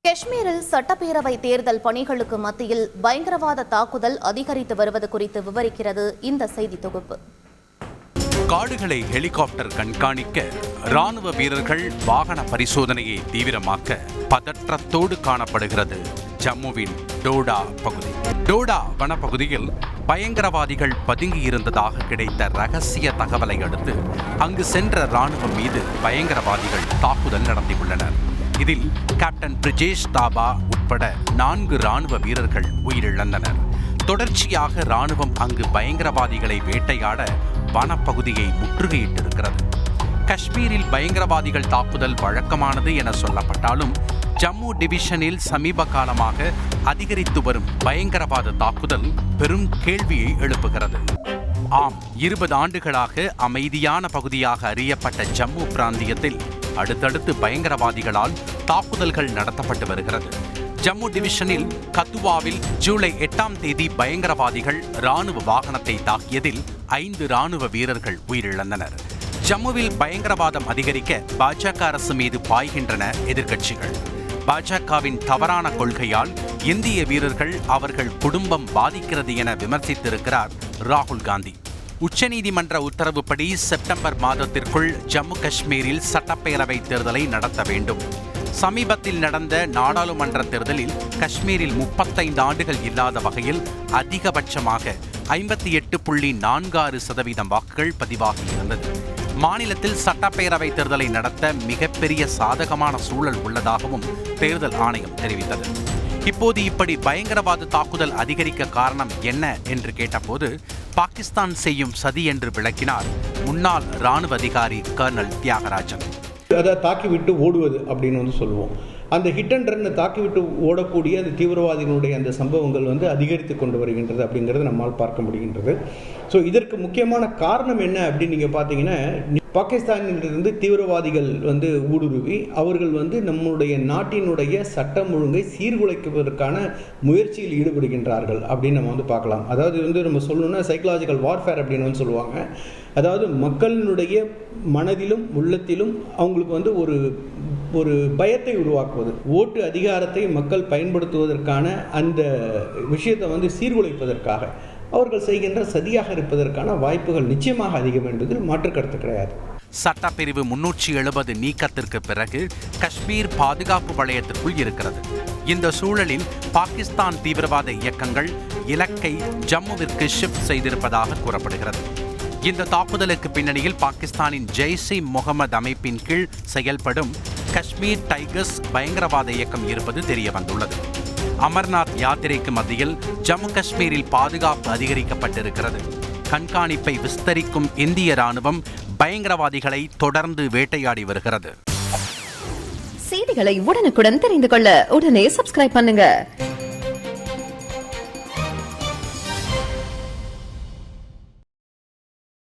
காஷ்மீரில் சட்டப்பேரவை தேர்தல் பணிகளுக்கு மத்தியில் பயங்கரவாத தாக்குதல் அதிகரித்து வருவது குறித்து விவரிக்கிறது இந்த செய்தி தொகுப்பு. காடுகளை ஹெலிகாப்டர் கண்காணிக்க ராணுவ வீரர்கள் வாகன பரிசோதனையை தீவிரமாக்க பதற்றத்தோடு காணப்படுகிறது ஜம்முவின் டோடா பகுதி. டோடா வனப்பகுதியில் பயங்கரவாதிகள் பதுங்கியிருந்ததாக கிடைத்த ரகசிய தகவலை அடுத்து அங்கு சென்ற ராணுவம் மீது பயங்கரவாதிகள் தாக்குதல் நடத்தியுள்ளனர். இதில் கேப்டன் பிரிஜேஷ் தாபா உட்பட 4 ராணுவ வீரர்கள் உயிரிழந்தனர். தொடர்ச்சியாக ராணுவம் அங்கு பயங்கரவாதிகளை வேட்டையாட வனப்பகுதியை முற்றுகையிட்டிருக்கிறது. காஷ்மீரில் பயங்கரவாதிகள் தாக்குதல் வழக்கமானது என சொல்லப்பட்டாலும் ஜம்மு டிவிஷனில் சமீப காலமாக அதிகரித்து வரும் பயங்கரவாத தாக்குதல் பெரும் கேள்வியை எழுப்புகிறது. ஆம், 20 ஆண்டுகளாக அமைதியான பகுதியாக அறியப்பட்ட ஜம்மு பிராந்தியத்தில் அடுத்தடுத்து பயங்கரவாதிகளால் தாக்குதல்கள் நடத்தப்பட்டு வருகிறது. ஜம்மு டிவிஷனில் கத்துவாவில் ஜூலை 8ஆம் தேதி பயங்கரவாதிகள் ராணுவ வாகனத்தை தாக்கியதில் 5 ராணுவ வீரர்கள் உயிரிழந்தனர். ஜம்முவில் பயங்கரவாதம் அதிகரிக்க பாஜக அரசு மீது பாய்கின்றன எதிர்க்கட்சிகள். பாஜகவின் தவறான கொள்கையால் இந்திய வீரர்கள் அவர்கள் குடும்பம் பாதிக்கிறது என விமர்சித்திருக்கிறார் ராகுல் காந்தி. உச்சநீதிமன்ற உத்தரவுப்படி செப்டம்பர் மாதத்திற்குள் ஜம்மு காஷ்மீரில் சட்டப்பேரவை தேர்தலை நடத்த வேண்டும். சமீபத்தில் நடந்த நாடாளுமன்ற தேர்தலில் காஷ்மீரில் 35 ஆண்டுகள் இல்லாத வகையில் அதிகபட்சமாக 58.46% வாக்குகள் பதிவாகியிருந்தது. மாநிலத்தில் சட்டப்பேரவை தேர்தலை நடத்த மிகப்பெரிய சாதகமான சூழல் உள்ளதாகவும் தேர்தல் ஆணையம் தெரிவித்தது. இப்போது இப்படி பயங்கரவாத தாக்குதல் அதிகரிக்க காரணம் என்ன என்று கேட்டபோது பாகிஸ்தான் செய்யும் சதி என்று விளக்கினார் முன்னாள் ராணுவ அதிகாரி கர்னல் தியாகராஜன். அதை தாக்கிவிட்டு ஓடுவது அப்படின்னு சொல்லுவோம். அந்த ஹிட் அண்ட் ரன் தாக்கிவிட்டு ஓடக்கூடிய அந்த தீவிரவாதிகளுடைய அந்த சம்பவங்கள் அதிகரித்து கொண்டு வருகின்றது அப்படிங்கிறது நம்மால் பார்க்க முடிகின்றது. ஸோ இதற்கு முக்கியமான காரணம் என்ன அப்படின்னு நீங்கள் பார்த்தீங்கன்னா, பாகிஸ்தானிலிருந்து தீவிரவாதிகள் ஊடுருவி அவர்கள் நம்முடைய நாட்டினுடைய சட்டம் ஒழுங்கை சீர்குலைக்குவதற்கான முயற்சியில் ஈடுபடுகின்றார்கள் அப்படின்னு நம்ம பார்க்கலாம். அதாவது நம்ம சொல்லணும்னா சைக்கலாஜிக்கல் வார்ஃபேர் அப்படின்னு சொல்லுவாங்க. அதாவது மக்களினுடைய மனதிலும் உள்ளத்திலும் அவங்களுக்கு ஒரு பயத்தை உருவாக்குவது, ஓட்டு அதிகாரத்தை மக்கள் பயன்படுத்துவதற்கான அந்த விஷயத்தை சீர்குலைப்பதற்காக அவர்கள் செய்கின்ற சதியாக இருப்பதற்கான வாய்ப்புகள் நிச்சயமாக அதிகம் என்பதில் மாற்று கருத்து கிடையாது. சட்டப்பிரிவு 370 நீக்கத்திற்கு பிறகு காஷ்மீர் பாதுகாப்பு வளையத்திற்குள் இருக்கிறது. இந்த சூழலில் பாகிஸ்தான் தீவிரவாத இயக்கங்கள் இலக்கை ஜம்முவிற்கு ஷிஃப்ட் செய்திருப்பதாக கூறப்படுகிறது. இந்த தாக்குதலுக்கு பின்னணியில் பாகிஸ்தானின் ஜெய்ஷ்-இ முகமது அமைப்பின் கீழ் செயல்படும் காஷ்மீர் டைகர்ஸ் பயங்கரவாத இயக்கம் இருப்பது தெரிய வந்துள்ளது. அமர்நாத் யாத்திரைக்கு மத்தியில் ஜம்மு காஷ்மீரில் பாதுகாப்பு அதிகரிக்கப்பட்டிருக்கிறது. கண்காணிப்பை விஸ்தரிக்கும் இந்திய ராணுவம் பயங்கரவாதிகளை தொடர்ந்து வேட்டையாடி வருகிறது. செய்திகளை உடனுக்குடன் தெரிந்து கொள்ள உடனே சப்ஸ்கிரைப் பண்ணுங்க.